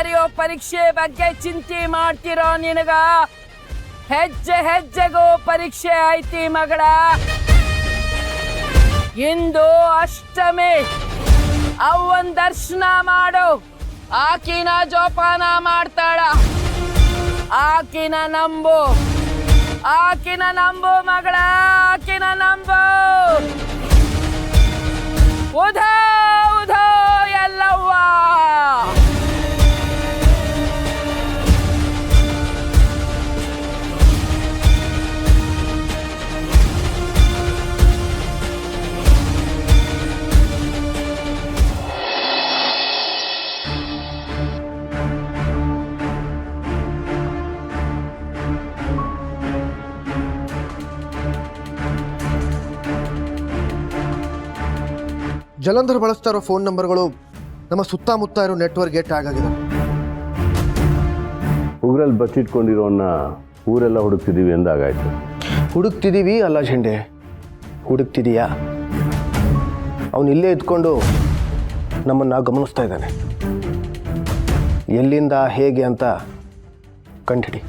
ಬರೆಯೋ ಪರೀಕ್ಷೆ ಬಗ್ಗೆ ಚಿಂತೆ ಮಾಡ್ತಿರೋ ನಿನಗ ಹೆಜ್ಜೆ ಹೆಜ್ಜೆಗೂ ಪರೀಕ್ಷೆ ಐತಿ ಮಗಳ. ಇಂದು ಅಷ್ಟಮಿ, ಅವನ್ ದರ್ಶನ ಮಾಡು. ಆಕಿನ ಜೋಪಾನ ಮಾಡ್ತಾಳ. ಆಕಿನ ನಂಬು ಮಗಳ, ಆಕಿನ ನಂಬು. ಉಧೋ ಉಧೋ ಎಲ್ಲವ್ವ. ಜಲಂಧರ್ ಬಳಸ್ತಾ ಇರೋ ಫೋನ್ ನಂಬರ್ಗಳು ನಮ್ಮ ಸುತ್ತಮುತ್ತ ಇರೋ ನೆಟ್ವರ್ಕ್ಗೆ ಟ್ಯಾಗ್ ಆಗಿದೆ. ಉಗ್ರಲ್ಲಿ ಬಚ್ಚಿಟ್ಕೊಂಡಿರೋನ್ನ ಊರೆಲ್ಲ ಹುಡುಕ್ತಿದ್ದೀವಿ ಎಂದಾಗಾಯ್ತು. ಹುಡುಕ್ತಿದ್ದೀವಿ ಅಲ್ಲ ಝಂಡೆ, ಹುಡುಕ್ತಿದೀಯಾ? ಅವನು ಇಲ್ಲೇ ಇದ್ಕೊಂಡು ನಮ್ಮನ್ನು ಗಮನಿಸ್ತಾ ಇದ್ದಾನೆ. ಎಲ್ಲಿಂದ ಹೇಗೆ ಅಂತ ಕಂಡುಹಿಡಿ.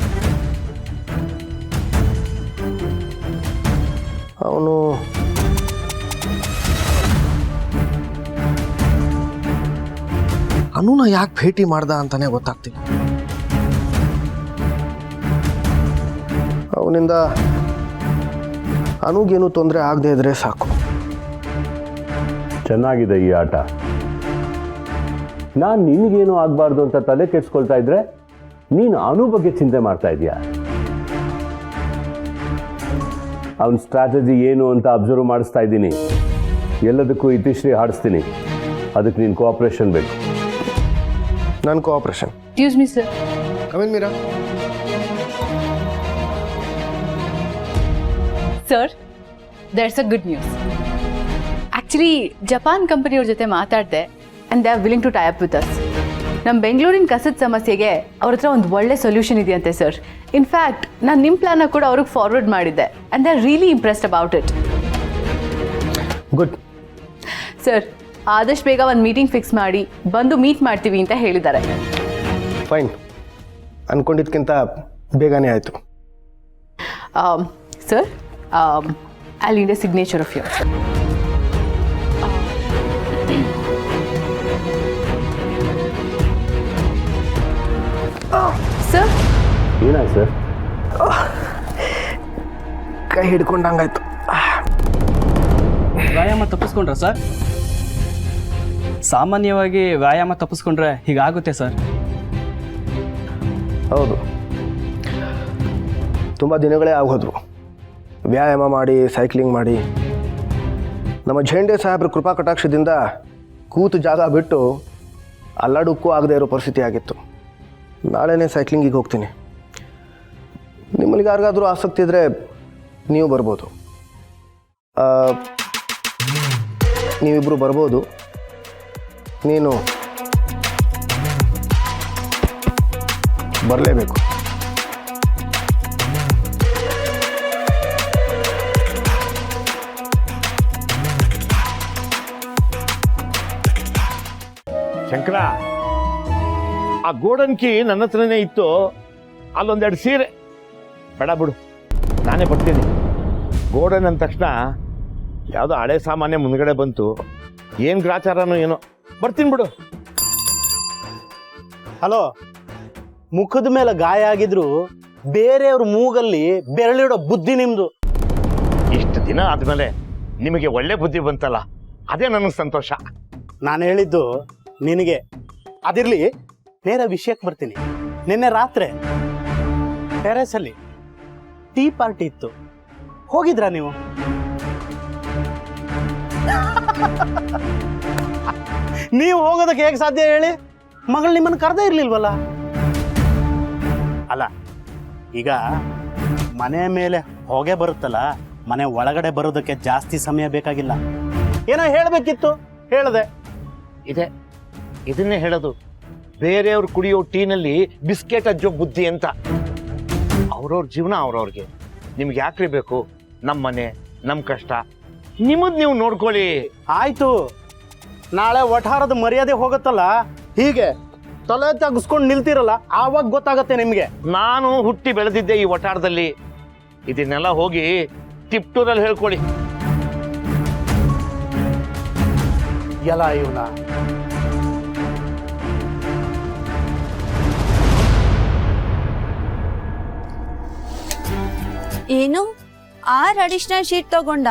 ಅವನು ಅನುನ ಯಾಕೆ ಭೇಟಿ ಮಾಡ್ದ ಅಂತಾನೆ ಗೊತ್ತಾಗ್ತಿಲ್ಲ. ಅವನಿಂದ ಅನುಗೇನು ತೊಂದರೆ ಆಗದೆ ಇದ್ರೆ ಸಾಕು. ಚೆನ್ನಾಗಿದೆ ಈ ಆಟ. ನಾನು ನಿನಗೇನು ಆಗಬಾರ್ದು ಅಂತ ತಲೆ ಕೆಡ್ಸ್ಕೊಳ್ತಾ ಇದ್ರೆ ನೀನು ಅನು ಬಗ್ಗೆ ಚಿಂತೆ ಮಾಡ್ತಾ ಇದೀಯಾ. ಅವನ ಸ್ಟ್ರಾಟಜಿ ಏನು ಅಂತ ಅಬ್ಸರ್ವ್ ಮಾಡಿಸ್ತಾ ಇದ್ದೀನಿ. ಎಲ್ಲದಕ್ಕೂ ಇತಿಶ್ರೀ ಹಾಡಿಸ್ತೀನಿ. ಅದಕ್ಕೆ ನೀನು ಕೋಆಪ್ರೇಷನ್ ಬೇಕು. ನನ್ನ cooperation. Excuse me, sir. Come in, Meera. Sir, there's a good news. Actually, Japan ಕಂಪನಿಯವ್ರ ಜೊತೆ ಮಾತಾಡಿದೆ and they are willing to tie up with us. ನಮ್ಮ ಬೆಂಗಳೂರಿನ ಕಸದ ಸಮಸ್ಯೆಗೆ ಅವ್ರ ಹತ್ರ ಒಂದು ಒಳ್ಳೆ ಸೊಲ್ಯೂಷನ್ ಇದೆಯಂತೆ ಸರ್. ಇನ್ಫ್ಯಾಕ್ಟ್ ನಾನು ನಿಮ್ಮ ಪ್ಲಾನ್ನ ಕೂಡ ಅವ್ರಿಗೆ ಫಾರ್ವರ್ಡ್ ಮಾಡಿದ್ದೆ and they are really impressed about it. Good. Sir, ಆದಷ್ಟು ಬೇಗ ಒಂದು ಮೀಟಿಂಗ್ ಫಿಕ್ಸ್ ಮಾಡಿ ಬಂದು ಮೀಟ್ ಮಾಡ್ತೀವಿ ಅಂತ ಹೇಳಿದ್ದಾರೆ. ಫೈನ್. ಅನ್ಕೊಂಡಿದ್ಕಿಂತ ಬೇಗನೆ ಆಯಿತು. Sir, I need A signature of your. Sir, ಏನಾಯ್ತು ಸರ್? ಕೈ ಹಿಡ್ಕೊಂಡಂಗಾಯ್ತು. ವ್ಯಾಯಾಮ ತಪ್ಪಿಸ್ಕೊಂಡ್ರ ಸರ್? ಸಾಮಾನ್ಯವಾಗಿ ವ್ಯಾಯಾಮ ತಪ್ಪಿಸ್ಕೊಂಡ್ರೆ ಹೀಗಾಗುತ್ತೆ ಸರ್. ಹೌದು, ತುಂಬ ದಿನಗಳೇ ಆಗೋದ್ರು ವ್ಯಾಯಾಮ ಮಾಡಿ, ಸೈಕ್ಲಿಂಗ್ ಮಾಡಿ. ನಮ್ಮ ಝಂಡೆ ಸಾಹೇಬ್ರ ಕೃಪಾ ಕಟಾಕ್ಷದಿಂದ ಕೂತು ಜಾಗ ಬಿಟ್ಟು ಅಲ್ಲಾಡಕ್ಕೂ ಆಗದೆ ಇರೋ ಪರಿಸ್ಥಿತಿ ಆಗಿತ್ತು. ನಾಳೆನೇ ಸೈಕ್ಲಿಂಗಿಗೆ ಹೋಗ್ತೀನಿ. ನಿಮ್ಮಲ್ಲಿ ಯಾರಿಗಾದರೂ ಆಸಕ್ತಿ ಇದ್ದರೆ ನೀವು ಬರ್ಬೋದು. ನೀವಿಬ್ಬರು ಬರ್ಬೋದು. ನೀನು ಬರಲೇಬೇಕು. ಶಂಕರ, ಆ ಗೋಡನ್ ಕೀ ನನ್ನ ಹತ್ರನೇ ಇತ್ತು. ಅಲ್ಲೊಂದೆರಡು ಸೀರೆ ಬೇಡ ಬಿಡು, ನಾನೇ ಬರ್ತೀನಿ. ಗೋಡನ್ ಅಂದ ತಕ್ಷಣ ಯಾವುದೋ ಹಳೆ ಸಾಮಾನ್ಯ ಮುಂದ್ಗಡೆ ಬಂತು. ಏನು ಗ್ರಾಚಾರನೋ ಏನೋ. ಬರ್ತೀನಿ ಬಿಡು. ಹಲೋ, ಮುಖದ ಮೇಲೆ ಗಾಯ ಆಗಿದ್ರು ಬೇರೆಯವ್ರ ಮೂಗಲ್ಲಿ ಬೆರಳಿಡೋ ಬುದ್ಧಿ ನಿಮ್ದು. ಇಷ್ಟು ದಿನ ಆದ್ಮೇಲೆ ನಿಮಗೆ ಒಳ್ಳೆ ಬುದ್ಧಿ ಬಂತಲ್ಲ, ಅದೇ ನನಗೆ ಸಂತೋಷ. ನಾನು ಹೇಳಿದ್ದು ನಿನಗೆ. ಅದಿರ್ಲಿ, ನೇರ ವಿಷಯಕ್ಕೆ ಬರ್ತೀನಿ. ನಿನ್ನೆ ರಾತ್ರಿ ಟೆರೆಸಲ್ಲಿ ಟೀ ಪಾರ್ಟಿ ಇತ್ತು, ಹೋಗಿದ್ರಾ ನೀವು? ನೀವು ಹೋಗೋದಕ್ಕೆ ಹೇಗೆ ಸಾಧ್ಯ ಹೇಳಿ? ಮಗಳು ನಿಮ್ಮನ್ನು ಕರೆದೇ ಇರ್ಲಿಲ್ವಲ್ಲ. ಅಲ್ಲ, ಈಗ ಮನೆ ಮೇಲೆ ಹೊಗೆ ಬರುತ್ತಲ್ಲ, ಮನೆ ಒಳಗಡೆ ಬರೋದಕ್ಕೆ ಜಾಸ್ತಿ ಸಮಯ ಬೇಕಾಗಿಲ್ಲ. ಏನೋ ಹೇಳಬೇಕಿತ್ತು, ಹೇಳಿದೆ. ಇದನ್ನೇ ಹೇಳೋದು, ಬೇರೆಯವ್ರು ಕುಡಿಯೋ ಟೀನಲ್ಲಿ ಬಿಸ್ಕೆಟ್ ಅಜ್ಜೋ ಬುದ್ಧಿ ಅಂತ. ಅವ್ರವ್ರ ಜೀವನ ಅವ್ರವ್ರಿಗೆ, ನಿಮ್ಗೆ ಯಾಕ್ರಿ ಬೇಕು? ನಮ್ಮ ಮನೆ, ನಮ್ಮ ಕಷ್ಟ, ನಿಮ್ಮದು ನೀವು ನೋಡ್ಕೊಳ್ಳಿ. ಆಯ್ತು, ನಾಳೆ ವಠಾರದ ಮರ್ಯಾದೆ ಹೋಗುತ್ತಲ್ಲ, ಹೀಗೆ ತಲೆ ತಗ್ಸ್ಕೊಂಡು ನಿಲ್ತಿರಲ್ಲ ಆವಾಗ ಗೊತ್ತಾಗತ್ತೆ ನಿಮ್ಗೆ. ನಾನು ಹುಟ್ಟಿ ಬೆಳೆದಿದ್ದೆ ಈ ಒಟ್ಟಾರದಲ್ಲಿ. ಇದನ್ನೆಲ್ಲ ಹೋಗಿ ಟಿಪ್ಟೂರಲ್ಲಿ ಹೇಳ್ಕೊಳ್ಳಿ. ಎಲ್ಲ ಇವನ ಏನು 6 ಅಡಿಷನಲ್ ಶೀಟ್ ತಗೊಂಡ?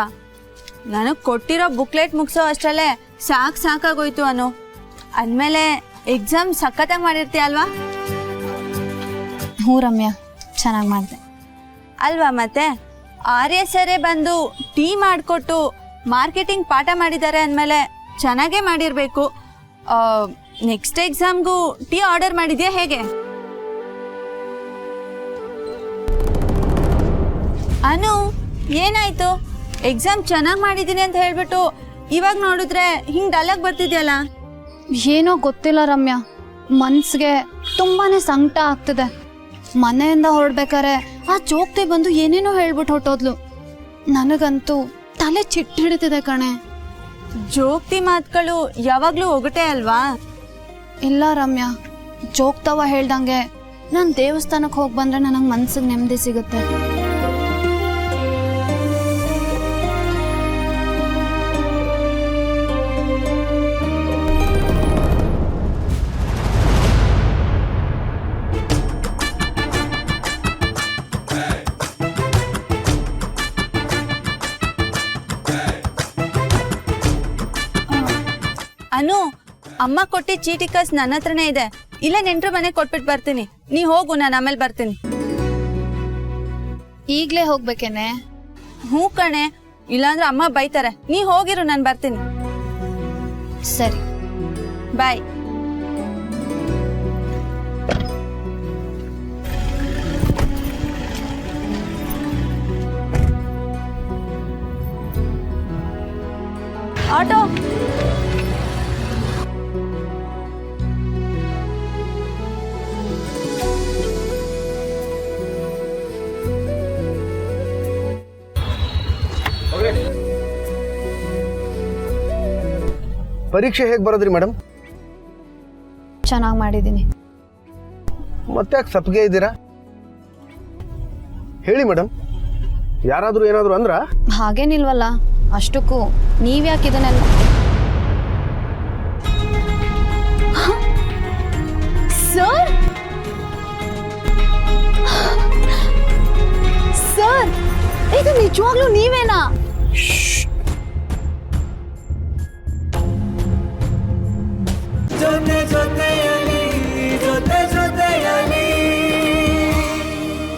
ನನಗೆ ಕೊಟ್ಟಿರೋ ಬುಕ್ಲೆಟ್ ಮುಗಿಸೋ ಅಷ್ಟರಲ್ಲೇ ಸಾಕಾಗೋಯ್ತು ಅನು. ಅಂದಮೇಲೆ ಎಕ್ಸಾಮ್ ಸಖತ್ತಾಗಿ ಮಾಡಿರ್ತೀಯ ಅಲ್ವಾ? ಹ್ಞೂ ರಮ್ಯಾ, ಚೆನ್ನಾಗಿ ಮಾಡಿದೆ ಅಲ್ವಾ? ಮತ್ತೆ ಆರ್ಯ ಸರೇ ಬಂದು ಟೀ ಮಾಡಿಕೊಟ್ಟು ಮಾರ್ಕೆಟಿಂಗ್ ಪಾಠ ಮಾಡಿದ್ದಾರೆ ಅಂದಮೇಲೆ ಚೆನ್ನಾಗೇ ಮಾಡಿರಬೇಕು. ನೆಕ್ಸ್ಟ್ ಎಕ್ಸಾಮ್ಗೂ ಟೀ ಆರ್ಡರ್ ಮಾಡಿದ್ಯಾ ಹೇಗೆ? ಅನು, ಏನಾಯ್ತು? ಎಕ್ಸಾಮ್ ಚೆನ್ನಾಗಿ ಮಾಡಿದ್ದೀನಿ ಅಂತ ಹೇಳ್ಬಿಟ್ಟು ಇವಾಗ ನೋಡಿದ್ರೆ ಹಿಂಗೆ ಡಲ್ಲಾಗಿ ಬರ್ತಿದ್ಯಲ್ಲ. ಏನೋ ಗೊತ್ತಿಲ್ಲ ರಮ್ಯಾ, ಮನ್ಸಿಗೆ ತುಂಬಾ ಸಂಕಟ ಆಗ್ತಿದೆ. ಮನೆಯಿಂದ ಹೊರಡ್ಬೇಕಾರೆ ಆ ಚೋಕ್ತಿ ಬಂದು ಏನೇನೋ ಹೇಳ್ಬಿಟ್ಟು ಹೊಟ್ಟೋದ್ಲು. ನನಗಂತೂ ತಲೆ ಚಿಟ್ಟು ಹಿಡಿತಿದೆ ಕಣೆ. ಜೋಕ್ತಿ ಮಾತುಗಳು ಯಾವಾಗಲೂ ಒಗಟೆ ಅಲ್ವಾ? ಇಲ್ಲ ರಮ್ಯಾ, ಜೋಗ್ತವ ಹೇಳ್ದಂಗೆ ನಾನು ದೇವಸ್ಥಾನಕ್ಕೆ ಹೋಗಿ ಬಂದರೆ ನನಗೆ ಮನ್ಸಿಗೆ ನೆಮ್ಮದಿ ಸಿಗುತ್ತೆ. ಅನು, ಅಮ್ಮ ಕೊಟ್ಟಿ ಚೀಟಿ ಕಾಸು ನನ್ನ ಹತ್ರನೇ ಇದೆ. ಇಲ್ಲ ನೆಂಟ್ರ ಮನೆಗೆ ಕೊಟ್ಬಿಟ್ಟು ಬರ್ತೀನಿ. ನೀ ಹೋಗು, ನಾನು ಆಮೇಲೆ ಬರ್ತೀನಿ. ಈಗಲೇ ಹೋಗ್ಬೇಕೇನೆ? ಹ್ಞೂ ಕಣೆ, ಇಲ್ಲಾಂದ್ರೆ ಅಮ್ಮ ಬೈತಾರೆ. ನೀ ಹೋಗಿರು, ನಾನು ಬರ್ತೀನಿ. ಸರಿ, ಬಾಯ್. ಆಟೋ. ಪರೀಕ್ಷೆ ಹೇಗೆ ಬರೋದ್ರಿ ಮೇಡಮ್? ಚೆನ್ನಾಗಿ ಮಾಡಿದ್ದೀನಿ. ಮತ್ತೆ ಯಾಕೆ ಸಪ್ಗೆ ಇದ್ದೀರಾ? ಹೇಳಿ ಮೇಡಮ್, ಯಾರಾದರೂ ಏನಾದರೂ ಅಂದ್ರ? ಹಾಗೇನಿಲ್ವಲ್ಲ, ಅಷ್ಟಕ್ಕೂ ನೀವ್ಯಾಕೆ ಇದನ್ನೆಲ್ಲ? ಸರ್ ಸರ್, ಇದು ನಿಜವಾಗ್ಲೂ ನೀವೇನಾ? जाने